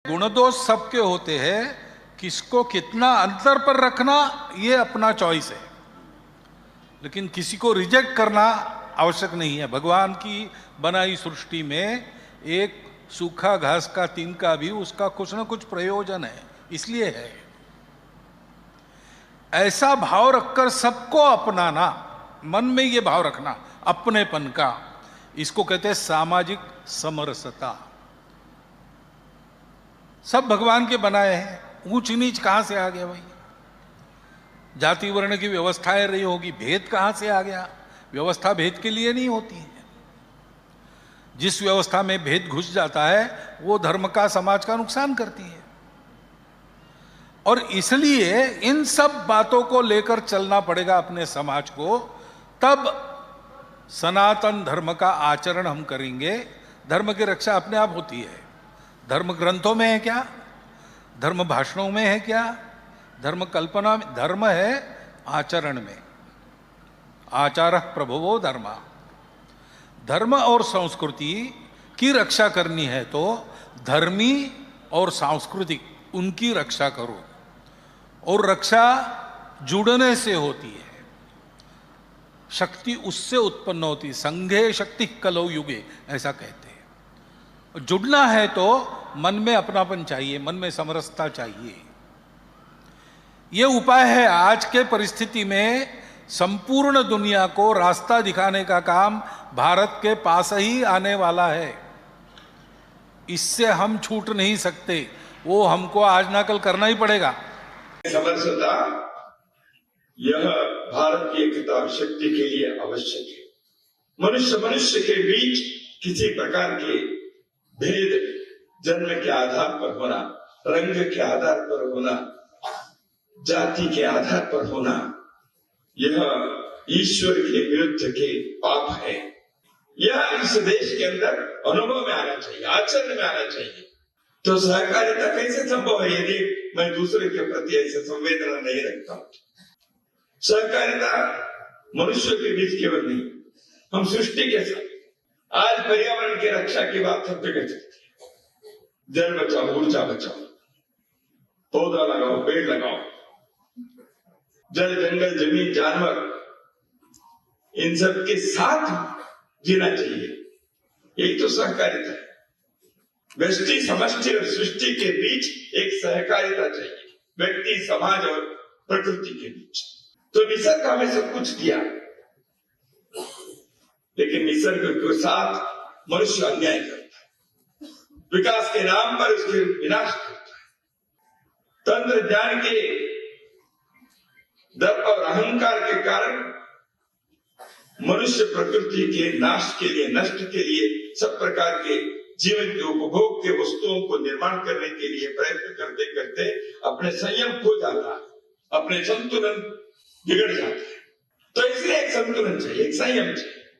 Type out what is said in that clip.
गुण दोष सबके होते हैं, किसको कितना अंतर पर रखना ये अपना चॉइस है, लेकिन किसी को रिजेक्ट करना आवश्यक नहीं है। भगवान की बनाई सृष्टि में एक सूखा घास का तिनका भी उसका कुछ ना कुछ प्रयोजन है, इसलिए है। ऐसा भाव रखकर सबको अपनाना, मन में ये भाव रखना अपनेपन का, इसको कहते हैं सामाजिक समरसता। सब भगवान के बनाए हैं, ऊंच नीच कहां से आ गया भाई? जाति वर्ण की व्यवस्थाएं रही होगी, भेद कहां से आ गया? व्यवस्था भेद के लिए नहीं होती है। जिस व्यवस्था में भेद घुस जाता है वो धर्म का, समाज का नुकसान करती है। और इसलिए इन सब बातों को लेकर चलना पड़ेगा अपने समाज को, तब सनातन धर्म का आचरण हम करेंगे। धर्म की रक्षा अपने आप होती है। धर्म ग्रंथों में है क्या? धर्म भाषणों में है क्या? धर्म कल्पना में? धर्म है आचरण में। आचारः प्रभवो धर्मा। धर्म और संस्कृति की रक्षा करनी है तो धर्मी और सांस्कृतिक उनकी रक्षा करो, और रक्षा जुड़ने से होती है। शक्ति उससे उत्पन्न होती है। संघे शक्ति कलौ युगे, ऐसा कहते हैं। जुड़ना है तो मन में अपनापन चाहिए, मन में समरसता चाहिए। यह उपाय है। आज के परिस्थिति में संपूर्ण दुनिया को रास्ता दिखाने का काम भारत के पास ही आने वाला है। इससे हम छूट नहीं सकते, वो हमको आज ना कल करना ही पड़ेगा। समरसता यह भारत की एकता और शक्ति के लिए आवश्यक है। मनुष्य के बीच किसी प्रकार के भेद जन्म के आधार पर होना, रंग के आधार पर होना, जाति के आधार पर होना, यह ईश्वर के विरुद्ध के पाप है। यह इस देश के अंदर अनुभव में आना चाहिए, आचरण में आना चाहिए। तो सहकारिता कैसे संभव है यदि मैं दूसरे के प्रति ऐसे संवेदना नहीं रखता हूं? सहकारिता मनुष्य के बीच केवल नहीं, हम सृष्टि के साथ। आज पर्यावरण की रक्षा की बात सब जगह चलती है। जल बचाओ, ऊर्जा बचाओ, पौधा लगाओ, पेड़ लगाओ, जल, जंगल, जमीन, जानवर, इन सब के साथ जीना चाहिए। यही तो सहकारिता है। व्यष्टि, समष्टि और सृष्टि के बीच एक सहकारिता चाहिए, व्यक्ति, समाज और प्रकृति के बीच। तो निसर्ग हमें सब कुछ दिया, लेकिन निसर्ग के साथ मनुष्य अन्याय करता है, विकास के नाम पर उसके विनाश करता है। तंत्रज्ञान के दर्प और अहंकार के कारण मनुष्य प्रकृति के नाश के लिए, नष्ट के लिए, सब प्रकार के जीवन के उपभोग के वस्तुओं को निर्माण करने के लिए प्रयत्न करते करते अपने संयम खो जाता है, अपने संतुलन बिगड़ जाता है। तो इसलिए एक संतुलन चाहिए, एक संयम चाहिए।